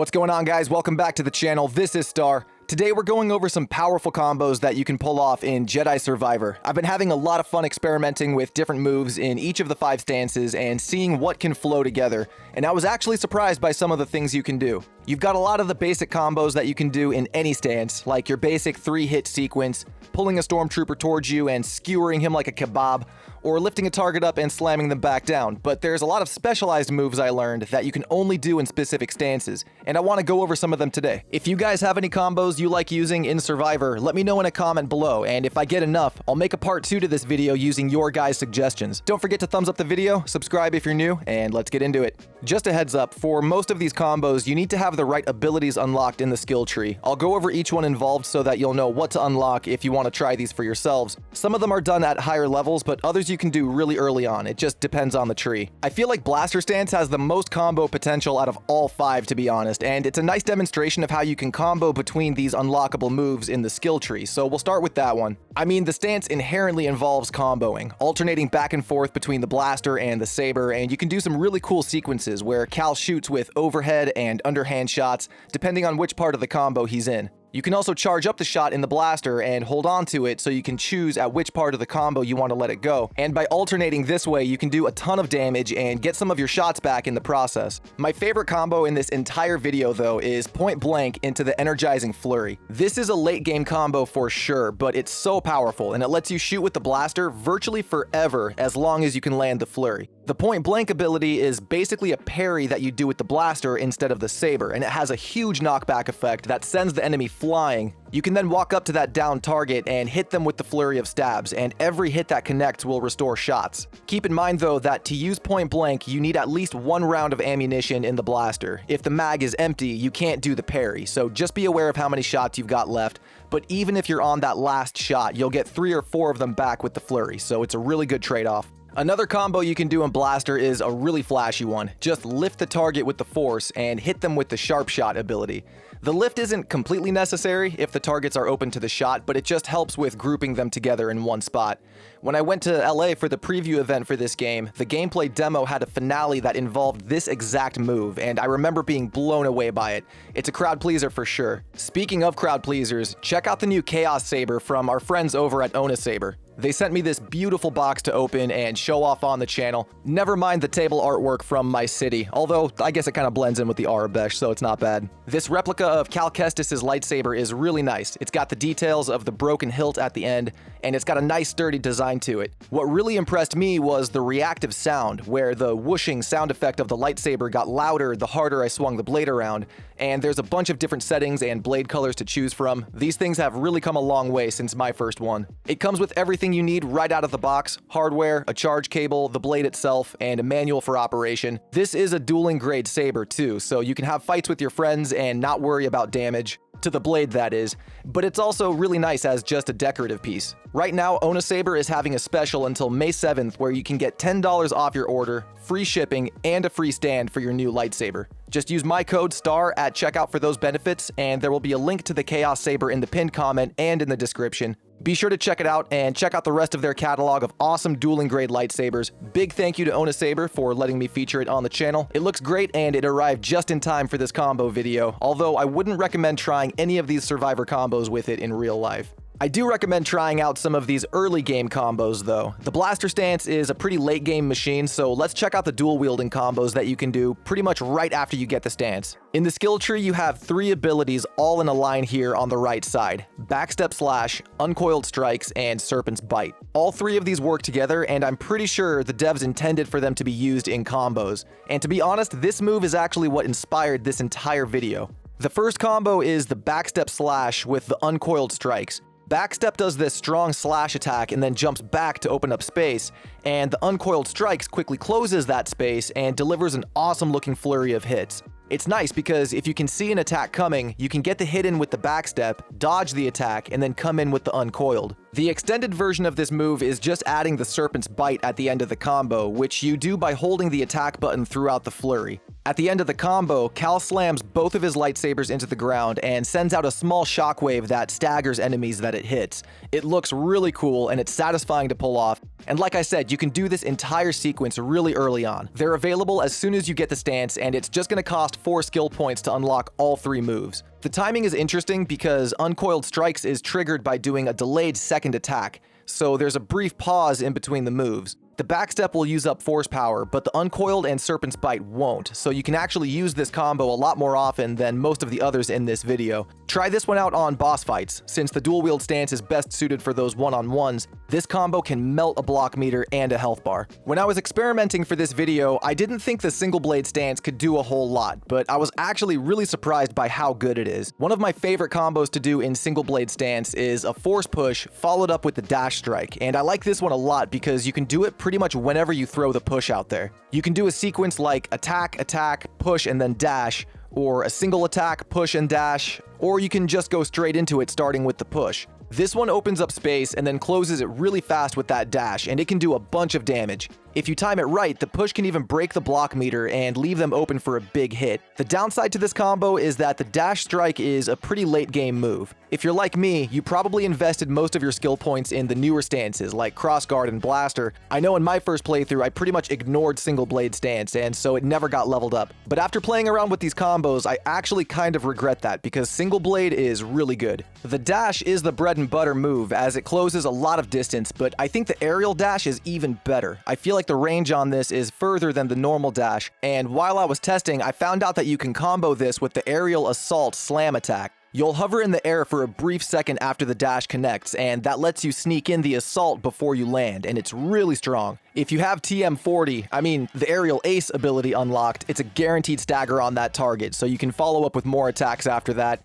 What's going on, guys? Welcome back to the channel. This is Star. Today we're going over some powerful combos that you can pull off in Jedi Survivor. I've been having a lot of fun experimenting with different moves in each of the 5 stances and seeing what can flow together, and I was actually surprised by some of the things you can do. You've got a lot of the basic combos that you can do in any stance, like your basic 3-hit sequence, pulling a stormtrooper towards you and skewering him like a kebab, or lifting a target up and slamming them back down, but there's a lot of specialized moves I learned that you can only do in specific stances, and I want to go over some of them today. If you guys have any combos you like using in Survivor, let me know in a comment below, and if I get enough, I'll make a part 2 to this video using your guys' suggestions. Don't forget to thumbs up the video, subscribe if you're new, and let's get into it. Just a heads up, for most of these combos, you need to have the right abilities unlocked in the skill tree. I'll go over each one involved so that you'll know what to unlock if you want to try these for yourselves. Some of them are done at higher levels, but others you can do really early on. It just depends on the tree. I feel like Blaster Stance has the most combo potential out of all 5, to be honest, and it's a nice demonstration of how you can combo between these unlockable moves in the skill tree, so we'll start with that one. I mean, the stance inherently involves comboing, alternating back and forth between the blaster and the saber, and you can do some really cool sequences where Cal shoots with overhead and underhand shots, depending on which part of the combo he's in. You can also charge up the shot in the blaster and hold on to it so you can choose at which part of the combo you want to let it go. And by alternating this way, you can do a ton of damage and get some of your shots back in the process. My favorite combo in this entire video, though, is point blank into the energizing flurry. This is a late game combo for sure, but it's so powerful and it lets you shoot with the blaster virtually forever as long as you can land the flurry. The point blank ability is basically a parry that you do with the blaster instead of the saber, and it has a huge knockback effect that sends the enemy flying. You can then walk up to that downed target and hit them with the flurry of stabs, and every hit that connects will restore shots. Keep in mind though that to use point blank, you need at least 1 round of ammunition in the blaster. If the mag is empty, you can't do the parry, so just be aware of how many shots you've got left. But even if you're on that last shot, you'll get 3 or 4 of them back with the flurry, so it's a really good trade-off. Another combo you can do in Blaster is a really flashy one. Just lift the target with the force and hit them with the sharp shot ability. The lift isn't completely necessary if the targets are open to the shot, but it just helps with grouping them together in one spot. When I went to LA for the preview event for this game, the gameplay demo had a finale that involved this exact move, and I remember being blown away by it. It's a crowd pleaser for sure. Speaking of crowd pleasers, check out the new OwnASaber from our friends over at OwnASaber. They sent me this beautiful box to open and show off on the channel. Never mind the table artwork from my city, although I guess it kind of blends in with the Arabesh, so it's not bad. This replica of Cal Kestis' lightsaber is really nice. It's got the details of the broken hilt at the end, and it's got a nice sturdy design to it. What really impressed me was the reactive sound, where the whooshing sound effect of the lightsaber got louder the harder I swung the blade around, and there's a bunch of different settings and blade colors to choose from. These things have really come a long way since my first one. It comes with everything you need right out of the box: hardware, a charge cable, the blade itself, and a manual for operation. This is a dueling grade saber too, so you can have fights with your friends and not worry about damage. To the blade, that is, but it's also really nice as just a decorative piece. Right now, OwnASaber is having a special until May 7th where you can get $10 off your order, free shipping, and a free stand for your new lightsaber. Just use my code STAR at checkout for those benefits, and there will be a link to the OwnASaber in the pinned comment and in the description. Be sure to check it out and check out the rest of their catalog of awesome dueling grade lightsabers. Big thank you to OwnASaber for letting me feature it on the channel. It looks great and it arrived just in time for this combo video, although I wouldn't recommend trying any of these Survivor combos with it in real life. I do recommend trying out some of these early game combos though. The Blaster Stance is a pretty late game machine, so let's check out the dual wielding combos that you can do pretty much right after you get the stance. In the skill tree, you have 3 abilities all in a line here on the right side: Backstep Slash, Uncoiled Strikes, and Serpent's Bite. All 3 of these work together, and I'm pretty sure the devs intended for them to be used in combos. And to be honest, this move is actually what inspired this entire video. The first combo is the Backstep Slash with the Uncoiled Strikes. Backstep does this strong slash attack and then jumps back to open up space, and the Uncoiled Strikes quickly closes that space and delivers an awesome looking flurry of hits. It's nice because if you can see an attack coming, you can get the hit in with the backstep, dodge the attack, and then come in with the uncoiled. The extended version of this move is just adding the Serpent's Bite at the end of the combo, which you do by holding the attack button throughout the flurry. At the end of the combo, Cal slams both of his lightsabers into the ground and sends out a small shockwave that staggers enemies that it hits. It looks really cool and it's satisfying to pull off. And like I said, you can do this entire sequence really early on. They're available as soon as you get the stance, and it's just going to cost 4 skill points to unlock all 3 moves. The timing is interesting because Uncoiled Strikes is triggered by doing a delayed second attack, so there's a brief pause in between the moves. The backstep will use up force power, but the Uncoiled and Serpent's Bite won't, so you can actually use this combo a lot more often than most of the others in this video. Try this one out on boss fights. Since the dual wield stance is best suited for those one-on-ones, this combo can melt a block meter and a health bar. When I was experimenting for this video, I didn't think the single blade stance could do a whole lot, but I was actually really surprised by how good it is. One of my favorite combos to do in single blade stance is a force push followed up with the dash strike, and I like this one a lot because you can do it pretty much whenever you throw the push out there. You can do a sequence like attack, attack, push, and then dash, or a single attack, push, and dash, or you can just go straight into it starting with the push. This one opens up space and then closes it really fast with that dash, and it can do a bunch of damage. If you time it right, the push can even break the block meter and leave them open for a big hit. The downside to this combo is that the dash strike is a pretty late game move. If you're like me, you probably invested most of your skill points in the newer stances like crossguard and blaster. I know in my first playthrough I pretty much ignored single blade stance, and so it never got leveled up. But after playing around with these combos, I actually kind of regret that because single blade is really good. The dash is the bread and butter move as it closes a lot of distance, but I think the aerial dash is even better. I feel like the range on this is further than the normal dash, and while I was testing, I found out that you can combo this with the aerial assault slam attack. You'll hover in the air for a brief second after the dash connects, and that lets you sneak in the assault before you land, and it's really strong. If you have TM40, the aerial ace ability unlocked, it's a guaranteed stagger on that target, so you can follow up with more attacks after that.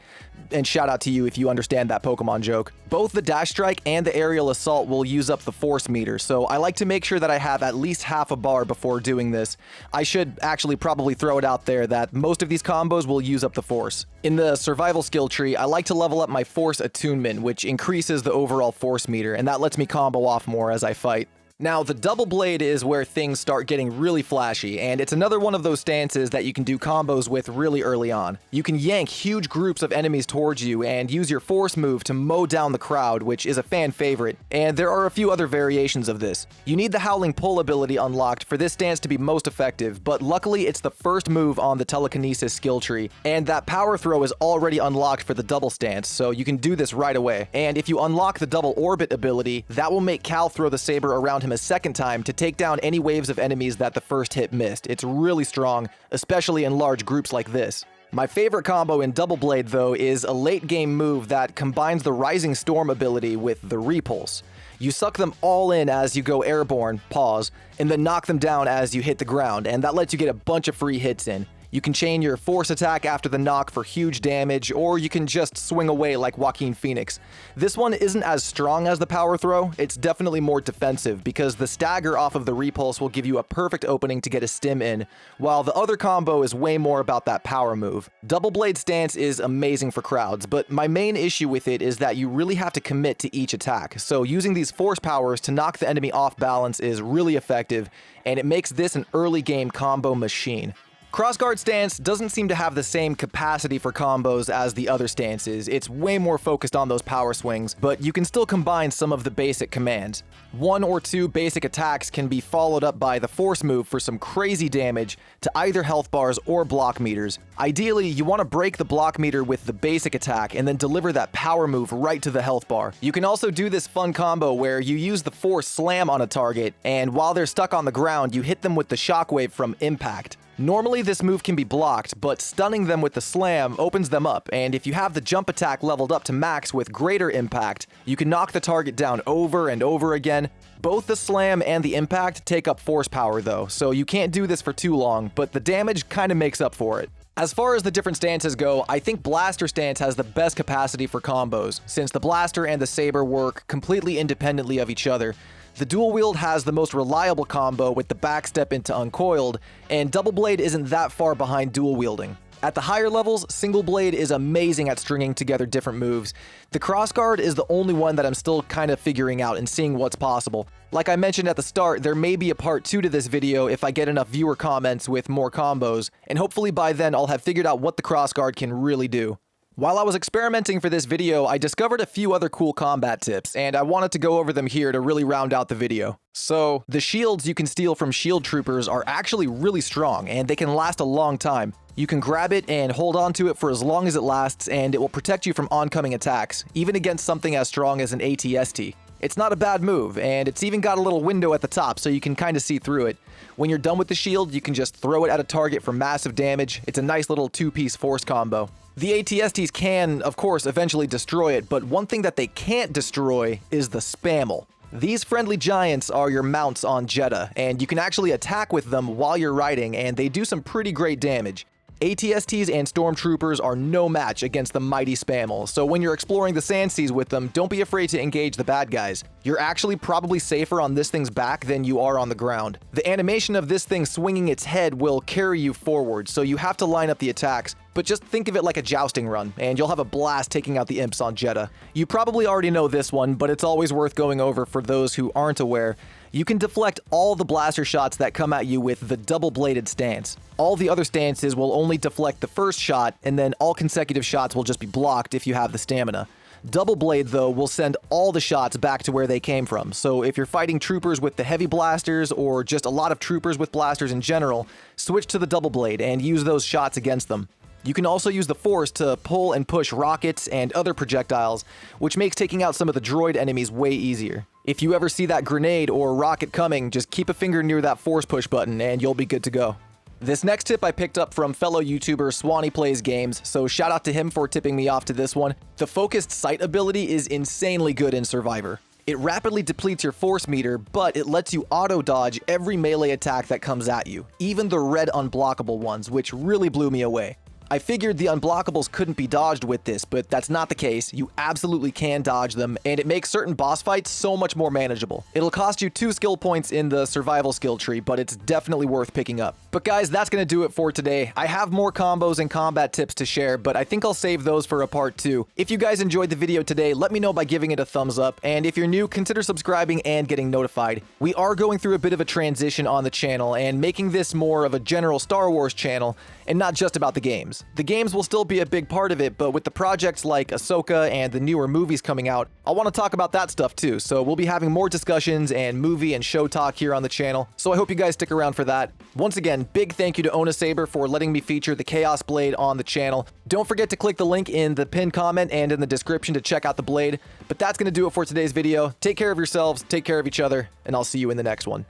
And shout out to you if you understand that Pokemon joke. Both the dash strike and the aerial assault will use up the force meter, so I like to make sure that I have at least half a bar before doing this. I should actually probably throw it out there that most of these combos will use up the force. In the survival skill tree, I like to level up my force attunement, which increases the overall force meter, and that lets me combo off more as I fight. Now, the double blade is where things start getting really flashy, and it's another one of those stances that you can do combos with really early on. You can yank huge groups of enemies towards you and use your force move to mow down the crowd, which is a fan favorite, and there are a few other variations of this. You need the Howling Pull ability unlocked for this stance to be most effective, but luckily it's the first move on the telekinesis skill tree, and that power throw is already unlocked for the double stance, so you can do this right away. And if you unlock the double orbit ability, that will make Cal throw the saber around him a second time to take down any waves of enemies that the first hit missed. It's really strong, especially in large groups like this. My favorite combo in Double Blade, though, is a late game move that combines the Rising Storm ability with the Repulse. You suck them all in as you go airborne, pause, and then knock them down as you hit the ground, and that lets you get a bunch of free hits in. You can chain your force attack after the knock for huge damage, or you can just swing away like Joaquin Phoenix. This one isn't as strong as the power throw, it's definitely more defensive because the stagger off of the repulse will give you a perfect opening to get a stim in, while the other combo is way more about that power move. Double blade stance is amazing for crowds, but my main issue with it is that you really have to commit to each attack, so using these force powers to knock the enemy off balance is really effective, and it makes this an early game combo machine. Crossguard stance doesn't seem to have the same capacity for combos as the other stances. It's way more focused on those power swings, but you can still combine some of the basic commands. 1 or 2 basic attacks can be followed up by the force move for some crazy damage to either health bars or block meters. Ideally, you want to break the block meter with the basic attack and then deliver that power move right to the health bar. You can also do this fun combo where you use the force slam on a target, and while they're stuck on the ground, you hit them with the shockwave from impact. Normally this move can be blocked, but stunning them with the slam opens them up, and if you have the jump attack leveled up to max with greater impact, you can knock the target down over and over again. Both the slam and the impact take up force power though, so you can't do this for too long, but the damage kinda makes up for it. As far as the different stances go, I think Blaster stance has the best capacity for combos, since the Blaster and the Saber work completely independently of each other. The dual wield has the most reliable combo with the backstep into Uncoiled, and Double Blade isn't that far behind dual wielding. At the higher levels, Single Blade is amazing at stringing together different moves. The crossguard is the only one that I'm still kind of figuring out and seeing what's possible. Like I mentioned at the start, there may be a part 2 to this video if I get enough viewer comments with more combos, and hopefully by then I'll have figured out what the crossguard can really do. While I was experimenting for this video, I discovered a few other cool combat tips, and I wanted to go over them here to really round out the video. So, the shields you can steal from shield troopers are actually really strong, and they can last a long time. You can grab it and hold on to it for as long as it lasts, and it will protect you from oncoming attacks, even against something as strong as an ATST. It's not a bad move, and it's even got a little window at the top so you can kind of see through it. When you're done with the shield, you can just throw it at a target for massive damage. It's a nice little 2-piece force combo. The ATSTs can, of course, eventually destroy it, but one thing that they can't destroy is the spammel. These friendly giants are your mounts on Jedha, and you can actually attack with them while you're riding, and they do some pretty great damage. ATSTs and Stormtroopers are no match against the mighty spammel, so when you're exploring the sand seas with them, don't be afraid to engage the bad guys. You're actually probably safer on this thing's back than you are on the ground. The animation of this thing swinging its head will carry you forward, so you have to line up the attacks, but just think of it like a jousting run, and you'll have a blast taking out the imps on Jedha. You probably already know this one, but it's always worth going over for those who aren't aware. You can deflect all the blaster shots that come at you with the double-bladed stance. All the other stances will only deflect the first shot, and then all consecutive shots will just be blocked if you have the stamina. Double Blade, though, will send all the shots back to where they came from, so if you're fighting troopers with the heavy blasters, or just a lot of troopers with blasters in general, switch to the Double Blade and use those shots against them. You can also use the Force to pull and push rockets and other projectiles, which makes taking out some of the droid enemies way easier. If you ever see that grenade or rocket coming, just keep a finger near that Force push button and you'll be good to go. This next tip I picked up from fellow YouTuber Swanee Plays Games, so shout out to him for tipping me off to this one. The focused sight ability is insanely good in Survivor. It rapidly depletes your force meter, but it lets you auto-dodge every melee attack that comes at you, even the red unblockable ones, which really blew me away. I figured the unblockables couldn't be dodged with this, but that's not the case. You absolutely can dodge them, and it makes certain boss fights so much more manageable. It'll cost you 2 skill points in the survival skill tree, but it's definitely worth picking up. But guys, that's gonna do it for today. I have more combos and combat tips to share, but I think I'll save those for a part 2. If you guys enjoyed the video today, let me know by giving it a thumbs up, and if you're new, consider subscribing and getting notified. We are going through a bit of a transition on the channel, and making this more of a general Star Wars channel, and not just about the games. The games will still be a big part of it, but with the projects like Ahsoka and the newer movies coming out, I want to talk about that stuff too, so we'll be having more discussions and movie and show talk here on the channel, so I hope you guys stick around for that. Once again, big thank you to OwnASaber for letting me feature the Chaos Blade on the channel. Don't forget to click the link in the pinned comment and in the description to check out the blade, but that's going to do it for today's video. Take care of yourselves, take care of each other, and I'll see you in the next one.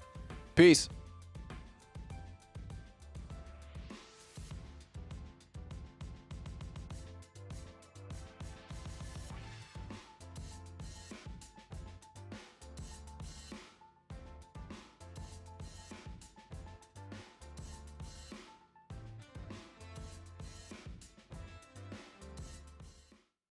Peace.